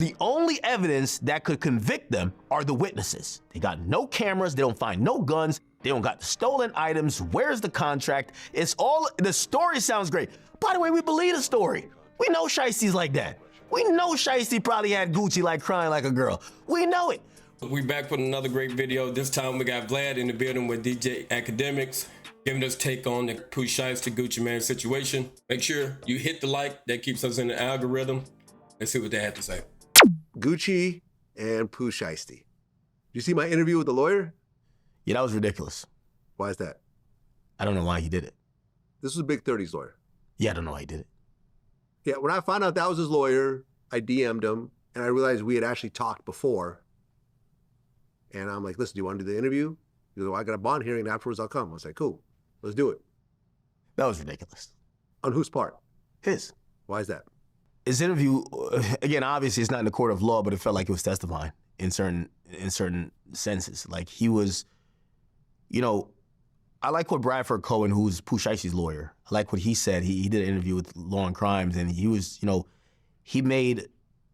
The only evidence that could convict them are the witnesses. They got no cameras, they don't find no guns, they don't got the stolen items, where's the contract? It's all, the story sounds great. By the way, we believe the story. We know Shiesty's like that. We know Shiesty probably had Gucci like crying like a girl. We know it. We back with another great video. This time we got Vlad in the building with DJ Akademiks, giving us take on the Pooh Shiesty Gucci Man situation. Make sure you hit the like, that keeps us in the algorithm. Let's see what they have to say. Gucci and Pooh Shiesty. Did you see my interview with the lawyer? Yeah, that was ridiculous. Why is that? I don't know why he did it. This was Big 30's lawyer. Yeah, I don't know why he did it. Yeah, when I found out that was his lawyer, I DM'd him, and I realized we had actually talked before. And I'm like, listen, do you want to do the interview? He goes, well, I got a bond hearing, and afterwards I'll come. I was like, cool, let's do it. That was ridiculous. On whose part? His. Why is that? His interview, again, obviously it's not in the court of law, but it felt like he was testifying in certain senses. Like he was, you know, I like what Bradford Cohen, who's Pooh Shiesty's lawyer, I like what he said. He did an interview with Law and Crimes, and he was, you know, he made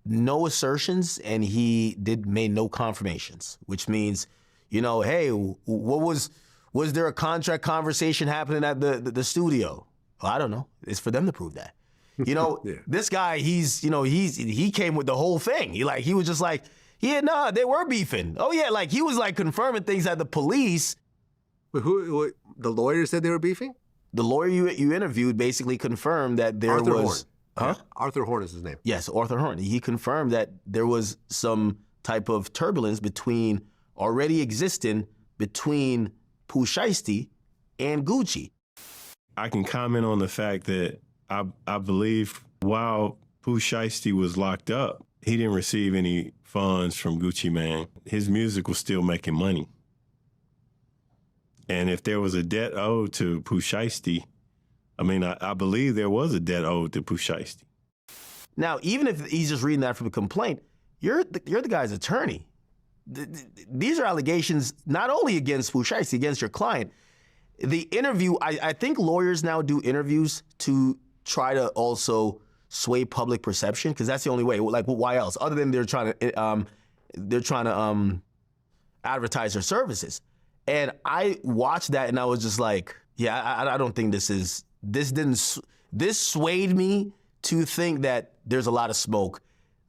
no assertions and he made no confirmations, which means, you know, hey, was there a contract conversation happening at the studio? Well, I don't know. It's for them to prove that. You know, yeah. This guy, he came with the whole thing. He was just like, yeah, nah, they were beefing. Oh yeah, like he was like confirming things at the police. But who the lawyer said they were beefing? The lawyer you interviewed basically confirmed that there Arthur was. Horn. Huh? Arthur Horn is his name. Yes, Arthur Horn. He confirmed that there was some type of turbulence already existing between Pooh Shiesty and Gucci. I can comment on the fact that I believe while Pooh Shiesty was locked up, he didn't receive any funds from Gucci Man. His music was still making money. And if there was a debt owed to Pooh Shiesty, I mean, I believe there was a debt owed to Pooh Shiesty. Now, even if he's just reading that from a complaint, you're the guy's attorney. These are allegations not only against Pooh Shiesty, against your client. The interview, I think lawyers now do interviews to try to also sway public perception, because that's the only way. Like, well, why else? Other than they're trying to advertise their services. And I watched that and I was just like, yeah, I don't think this swayed me to think that there's a lot of smoke.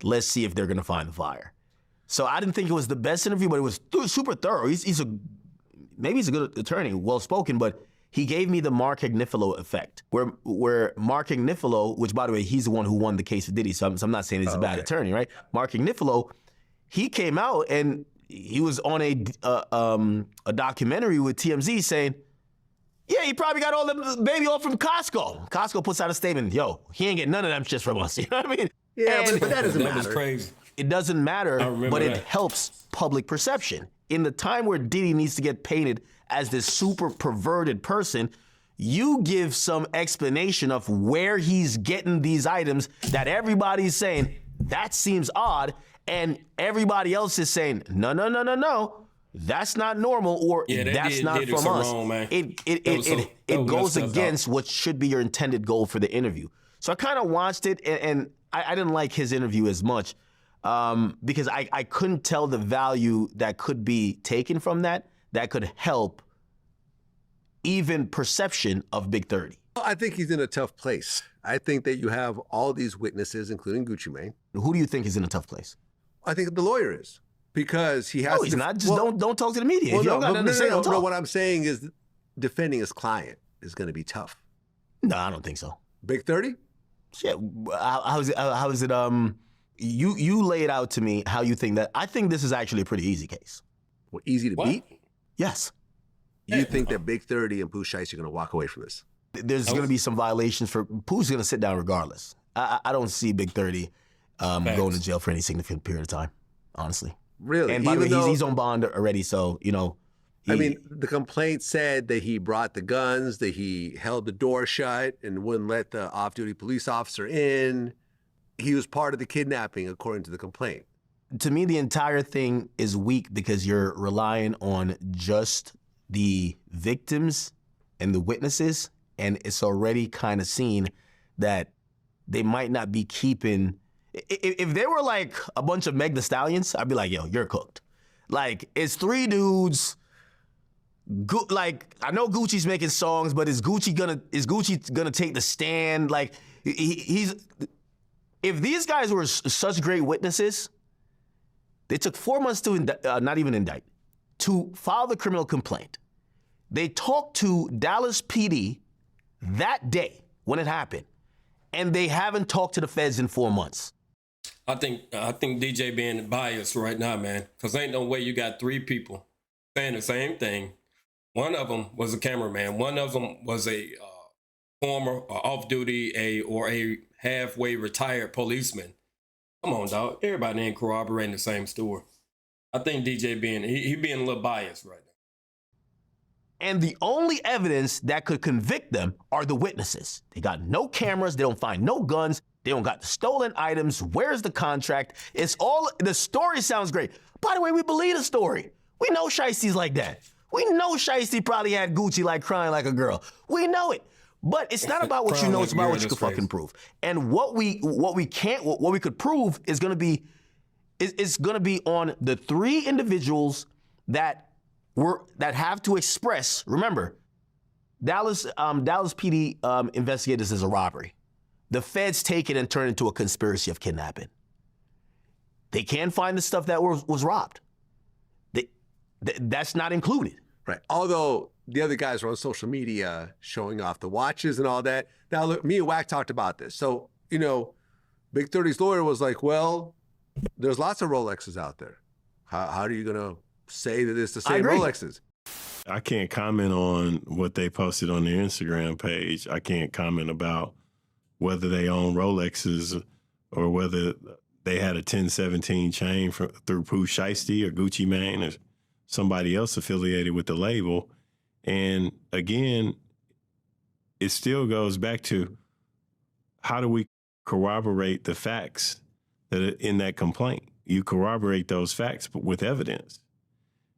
Let's see if they're gonna find the fire. So I didn't think it was the best interview, but it was super thorough. Maybe he's a good attorney, well-spoken, but he gave me the Mark Agnifilo effect, where Mark Agnifilo, which by the way, he's the one who won the case for Diddy, so I'm not saying he's a bad attorney, right? Mark Agnifilo, he came out and he was on a documentary with TMZ saying, yeah, he probably got all the baby oil from Costco. Costco puts out a statement, yo, he ain't getting none of them shits from us, you know what I mean? Yeah, but that doesn't matter. That was crazy. It doesn't matter, but it helps public perception. In the time where Diddy needs to get painted as this super perverted person, you give some explanation of where he's getting these items that everybody's saying, that seems odd, and everybody else is saying, no, that's not normal, or that's not from us. Wrong, man. It goes against what should be your intended goal for the interview. So I kind of watched it, and I didn't like his interview as much because I couldn't tell the value that could be taken from that could help even perception of Big 30. I think he's in a tough place. I think that you have all these witnesses, including Gucci Mane. Who do you think is in a tough place? I think the lawyer is, because he has. No, he's not. Just don't talk to the media. Well, if you don't got nothing to say, don't talk. No, what I'm saying is, defending his client is going to be tough. No, I don't think so. Big 30? Yeah. How is it? You lay it out to me how you think that. I think this is actually a pretty easy case. Well, easy to beat? Yes. You think that Big 30 and Pooh Shiesty are going to walk away from this? There's going to be some violations for Pooh's going to sit down regardless. I don't see Big 30 going to jail for any significant period of time, honestly. Really? And by the way, he's on bond already, so, you know. I mean, the complaint said that he brought the guns, that he held the door shut and wouldn't let the off-duty police officer in. He was part of the kidnapping, according to the complaint. To me, the entire thing is weak because you're relying on just the victims and the witnesses, and it's already kind of seen that they might not be keeping. if they were like a bunch of Meg Thee Stallions, I'd be like, yo, you're cooked. Like, it's 3 dudes. Like, I know Gucci's making songs, but is Gucci gonna take the stand? Like, he's. If these guys were such great witnesses, they took 4 months to not even indict, to file the criminal complaint. They talked to Dallas PD that day when it happened, and they haven't talked to the feds in 4 months. I think DJ being biased right now, man, because ain't no way you got 3 people saying the same thing. One of them was a cameraman. One of them was a former off-duty or a halfway retired policeman. Come on, dog. Everybody ain't corroborating the same story. I think DJ being a little biased right now. And the only evidence that could convict them are the witnesses. They got no cameras. They don't find no guns. They don't got the stolen items. Where's the contract? It's all, the story sounds great. By the way, we believe the story. We know Shiesty's like that. We know Shiesty probably had Gucci like crying like a girl. We know it. But it's not about what you know, it's about what you can fucking prove. And what we could prove is gonna be on the 3 individuals that have to express. Remember, Dallas PD investigated this as a robbery. The feds take it and turn it into a conspiracy of kidnapping. They can't find the stuff that was robbed. That's not included. Right. Although the other guys were on social media showing off the watches and all that. Now, look, me and Wack talked about this. So, you know, Big 30's lawyer was like, well, there's lots of Rolexes out there. How are you going to say that it's the same Rolexes? I can't comment on what they posted on their Instagram page. I can't comment about whether they own Rolexes or whether they had a 1017 chain through Pooh Shiesty or Gucci Mane or somebody else affiliated with the label. And again, it still goes back to how do we corroborate the facts that are in that complaint? You corroborate those facts with evidence.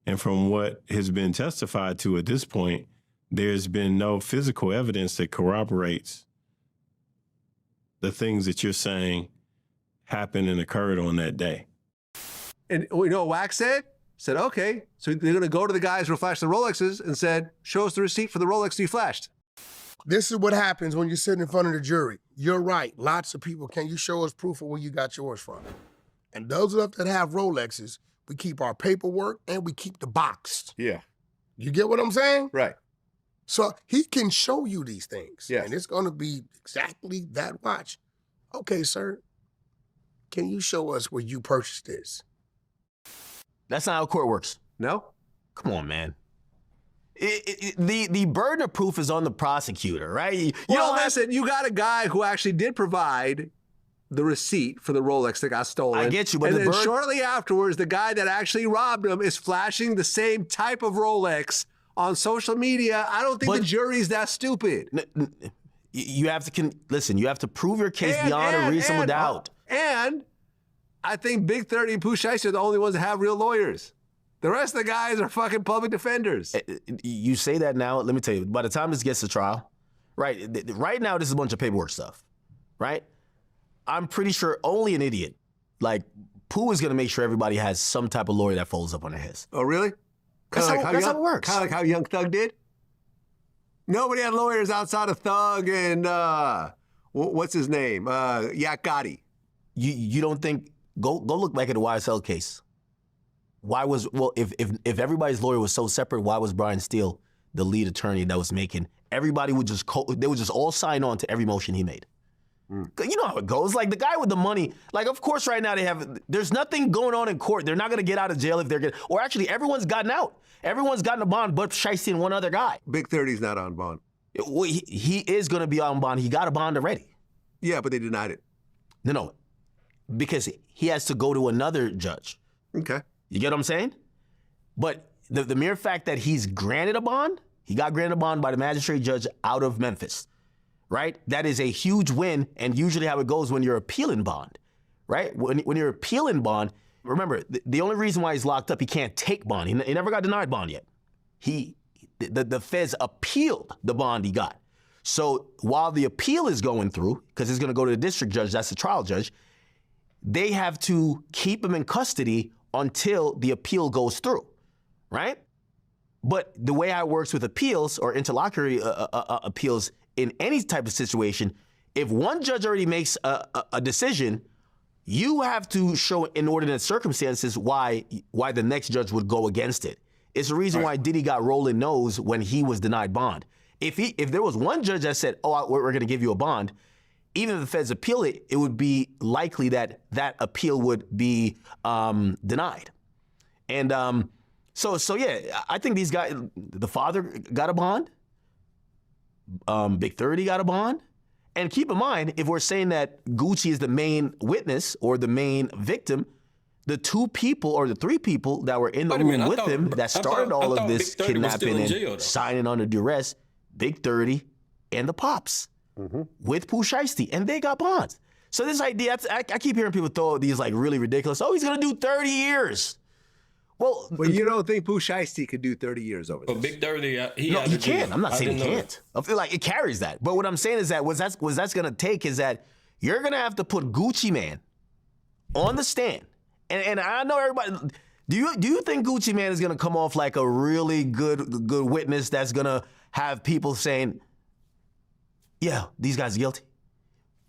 And from what has been testified to at this point, there's been no physical evidence that corroborates the things that you're saying happened and occurred on that day. And you know what Wack said? Said, okay, so they're going to go to the guys who flashed the Rolexes and said, show us the receipt for the Rolex you flashed. This is what happens when you're sitting in front of the jury. You're right. Lots of people, can you show us proof of where you got yours from? And those of us that have Rolexes, we keep our paperwork and we keep the box. Yeah. You get what I'm saying? Right. So he can show you these things. Yeah. And it's going to be exactly that watch. Okay, sir, can you show us where you purchased this? That's not how court works. No? Come on, man. The burden of proof is on the prosecutor, right? Listen, you got a guy who actually did provide the receipt for the Rolex that got stolen. I get you, but and then shortly afterwards, the guy that actually robbed him is flashing the same type of Rolex on social media. I don't think the jury's that stupid. You have to listen. You have to prove your case beyond a reasonable doubt. And I think Big 30 and Pooh Shiesty are the only ones that have real lawyers. The rest of the guys are fucking public defenders. You say that now. Let me tell you. By the time this gets to trial, right now, this is a bunch of paperwork stuff, right? I'm pretty sure only an idiot like Pooh is going to make sure everybody has some type of lawyer that folds up on their heads. Oh, really? That's how it works. Kind of like how Young Thug did? Nobody had lawyers outside of Thug and, what's his name? Yak Gotti. You don't think, go look back at the YSL case. If everybody's lawyer was so separate, why was Brian Steele the lead attorney that was making, everybody would just all sign on to every motion he made. You know how it goes. Like the guy with the money, like of course right now there's nothing going on in court. They're not gonna get out of jail if they're getting, or actually everyone's gotten out. Everyone's gotten a bond but Shiesty and one other guy. Big 30's not on bond. Well, he is gonna be on bond. He got a bond already. Yeah, but they denied it. No, because he has to go to another judge. Okay. You get what I'm saying? But the mere fact that he's granted a bond, he got granted a bond by the magistrate judge out of Memphis, right? That is a huge win, and usually how it goes when you're appealing bond, right? When you're appealing bond, remember, the only reason why he's locked up, he can't take bond. He never got denied bond yet. The feds appealed the bond he got. So while the appeal is going through, because it's going to go to the district judge, that's the trial judge, they have to keep him in custody until the appeal goes through, right? But the way it works with appeals or interlocutory appeals in any type of situation, if one judge already makes a decision, you have to show inordinate circumstances why the next judge would go against it. It's the reason why Diddy got rolling nose when he was denied bond. If there was one judge that said, oh, we're going to give you a bond, even if the feds appeal it, it would be likely that that appeal would be denied. And so yeah, I think these guys, the father got a bond, Big 30 got a bond. And keep in mind, if we're saying that Gucci is the main witness or the main victim, the two people or the three people that were in the room with him that started all of this kidnapping and signing under duress, Big 30 and the Pops with Pooh Shiesty, and they got bonds. So this idea, I keep hearing people throw these like really ridiculous, oh, he's gonna do 30 years. Well, you don't think Pooh Shiesty could do 30 years over this? But Big 30, no, he can. I'm not saying he can't. I feel like it carries that. But what I'm saying is that what that's gonna take is that you're gonna have to put Gucci Man on the stand. And I know everybody. Do you think Gucci Man is gonna come off like a really good witness that's gonna have people saying, yeah, these guys are guilty?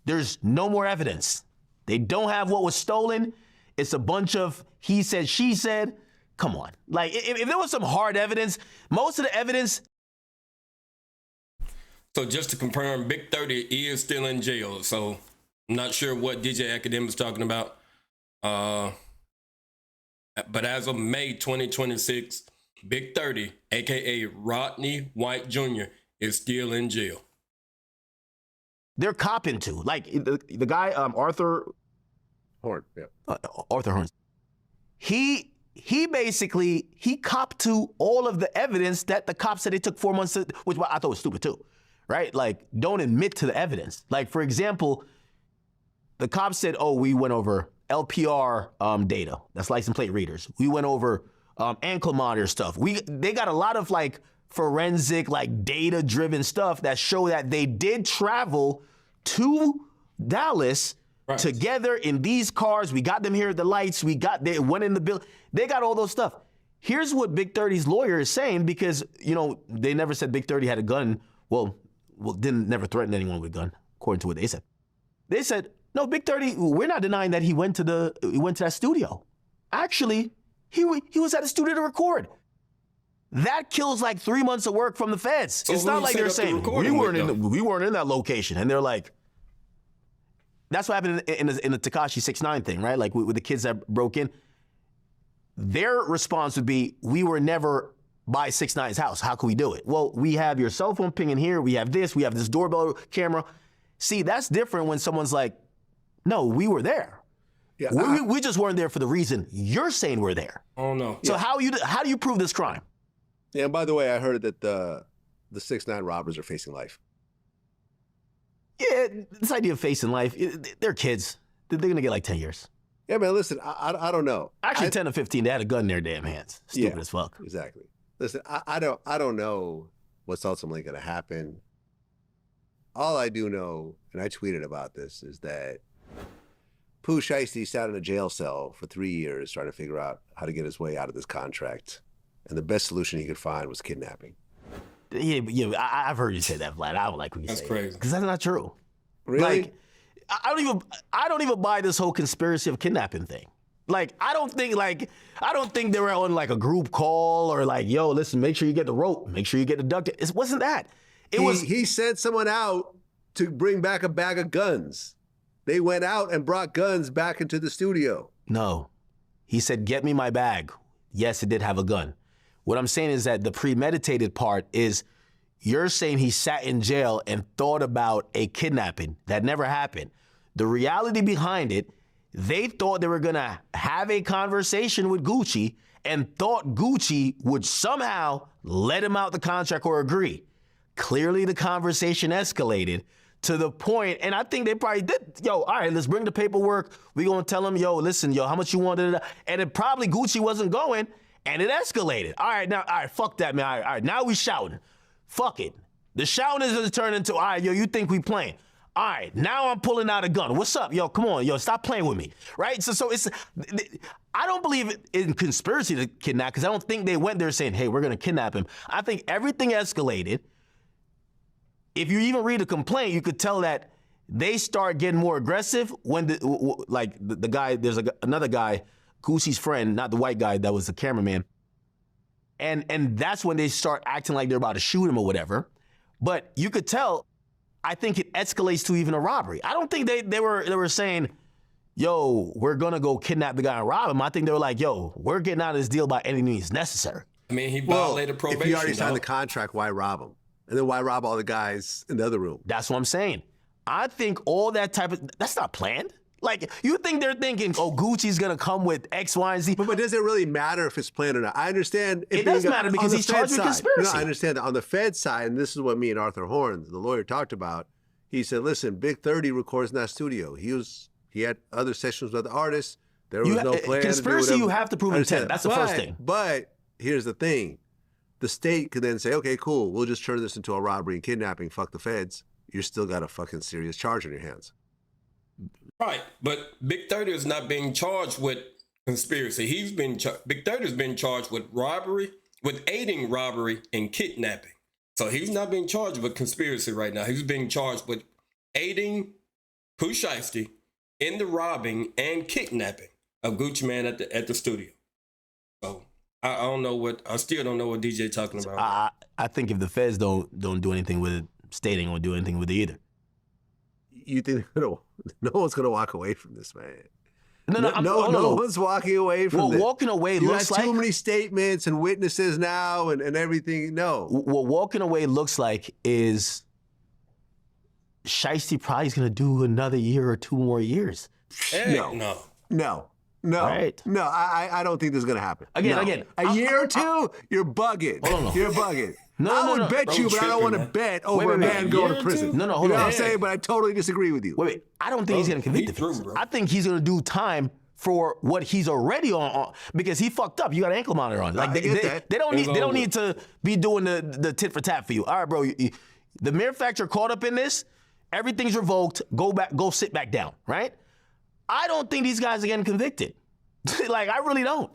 There's no more evidence. They don't have what was stolen. It's a bunch of he said, she said. Come on. Like, if there was some hard evidence, most of the evidence. So just to confirm, Big 30 is still in jail. So I'm not sure what DJ Akademiks is talking about. But as of May 2026, Big 30, a.k.a. Rodney White Jr., is still in jail. They're copping to. Like, the guy, Arthur Horn. Yeah. Arthur Horn. He basically copped to all of the evidence that the cops said it took 4 months to, which I thought was stupid too, right? Like, don't admit to the evidence. Like, for example, the cops said, oh, we went over LPR data, that's license plate readers. We went over ankle monitor stuff. They got a lot of like forensic, like data-driven stuff that show that they did travel to Dallas together in these cars. We got them here at the lights. They went in the bill. They got all those stuff. Here's what Big 30's lawyer is saying, because, you know, they never said Big 30 had a gun. Well, never threatened anyone with a gun, according to what they said. They said, no, Big 30, we're not denying that he went to that studio. Actually, he was at the studio to record. That kills like 3 months of work from the feds. So it's not like they're saying we weren't in that location, and they're like, that's what happened in the Tekashi 6ix9ine thing, right? Like with the kids that broke in. Their response would be, we were never by 6ix9ine's house. How can we do it? Well, we have your cell phone pinging here. We have this doorbell camera. See, that's different when someone's like, no, we were there. Yeah, we just weren't there for the reason you're saying we're there. Oh, no. So how do you prove this crime? Yeah, and by the way, I heard that the 6ix9ine robbers are facing life. Yeah, this idea of facing life, they're kids. They're going to get like 10 years. Yeah, man, listen, I don't know. Actually, 10 to 15, they had a gun in their damn hands. Stupid as fuck. Exactly. Listen, I don't know what's ultimately going to happen. All I do know, and I tweeted about this, is that Pooh Shiesty sat in a jail cell for 3 years trying to figure out how to get his way out of this contract. And the best solution he could find was kidnapping. Yeah, I've heard you say that, Vlad. I don't like when you say that's crazy. Because that's not true. Really? Like, I don't even buy this whole conspiracy of kidnapping thing. Like, I don't think they were on like a group call or like, yo, listen, make sure you get the rope, make sure you get the duct tape. It wasn't that. He sent someone out to bring back a bag of guns. They went out and brought guns back into the studio. No. He said, get me my bag. Yes, it did have a gun. What I'm saying is that the premeditated part is you're saying he sat in jail and thought about a kidnapping. That never happened. The reality behind it, they thought they were going to have a conversation with Gucci and thought Gucci would somehow let him out the contract or agree. Clearly, the conversation escalated to the point, and I think they probably did, yo, all right, let's bring the paperwork. We're going to tell him, yo, listen, yo, how much you wanted? And it probably Gucci wasn't going, and it escalated. All right, fuck that, man. All right, now we shouting. Fuck it. The shouting is going to turn into, all right, yo, you think we playing? All right, now I'm pulling out a gun. What's up? Yo, come on, yo, stop playing with me. Right? So it's, I don't believe in conspiracy to kidnap because I don't think they went there saying, hey, we're going to kidnap him. I think everything escalated. If you even read the complaint, you could tell that they start getting more aggressive when the guy, there's another guy, Gucci's friend, not the white guy that was the cameraman. And that's when they start acting like they're about to shoot him or whatever. But you could tell, I think it escalates to even a robbery. I don't think they were saying, yo, we're gonna go kidnap the guy and rob him. I think they were like, yo, we're getting out of this deal by any means necessary. I mean, he violated probation. If you already signed the contract, why rob him? And then why rob all the guys in the other room? That's what I'm saying. I think all that type of, that's not planned. Like, you think they're thinking, oh, Gucci's gonna come with X, Y, and Z. But does it really matter if it's planned or not? I understand. It does matter because he's charged with conspiracy. No, I understand that on the Fed side, and this is what me and Arthur Horn, the lawyer, talked about. He said, listen, Big 30 records in that studio. He had other sessions with other artists. There was no plan. Conspiracy, you have to prove intent. That's the first thing. But here's the thing. The state could then say, okay, cool, we'll just turn this into a robbery and kidnapping. Fuck the feds. You're still got a fucking serious charge on your hands. Right, but Big 30 is not being charged with conspiracy. Big 30 has been charged with robbery, with aiding robbery and kidnapping. So he's not being charged with conspiracy right now. He's being charged with aiding Pooh Shiesty in the robbing and kidnapping of Gucci Mane at the studio. So I still don't know what DJ talking about. I think if the feds don't do anything with it, state ain't gonna do anything with it either. You think no one's gonna walk away from this, man? No one's walking away from this. Walking away looks like too many statements and witnesses now and everything. No. What walking away looks like is Shiesty probably is gonna do another year or 2 more years. No. Right. No, I don't think this is gonna happen. Again, a year or 2, you're bugging. Hold on. You're bugging. I would bet you, but I don't want to bet over a man going to prison. No, hold on. You know what I'm saying? But I totally disagree with you. Wait. I don't think he's going to convict him. I think he's going to do time for what he's already on because he fucked up. You got an ankle monitor on. Like they don't need to be doing the tit for tat for you. All right, bro. The mere fact you're caught up in this, everything's revoked. Go sit back down. Right? I don't think these guys are getting convicted. Like I really don't.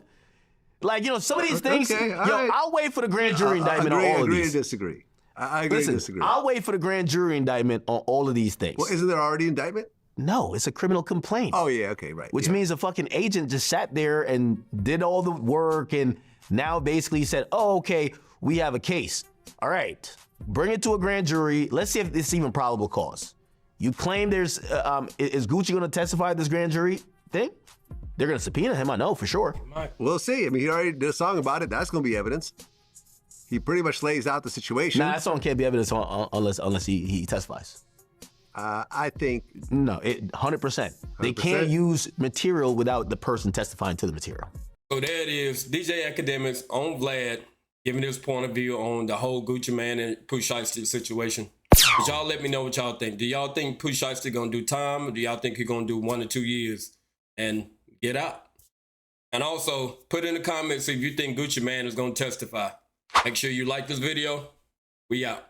Like, some of these things, right. I'll wait for the grand jury indictment on all of these. I agree to disagree. I agree to disagree. I'll wait for the grand jury indictment on all of these things. Well, isn't there already indictment? No, it's a criminal complaint. Oh, yeah, okay, right. Which means a fucking agent just sat there and did all the work and now basically said, oh, okay, we have a case. All right, bring it to a grand jury. Let's see if it's even probable cause. You claim is Gucci going to testify at this grand jury thing? They're going to subpoena him, I know, for sure. We'll see. I mean, he already did a song about it. That's going to be evidence. He pretty much lays out the situation. Nah, that song can't be evidence unless he testifies. I think... No, 100%. They can't use material without the person testifying to the material. So there it is. DJ Akademiks on Vlad giving his point of view on the whole Gucci Mane and Pooh Shiesty situation. But y'all let me know what y'all think. Do y'all think Pooh Shiesty going to do time? Or do y'all think he's going to do 1 or 2 years and get out? And also, put in the comments if you think Gucci Mane is going to testify. Make sure you like this video. We out.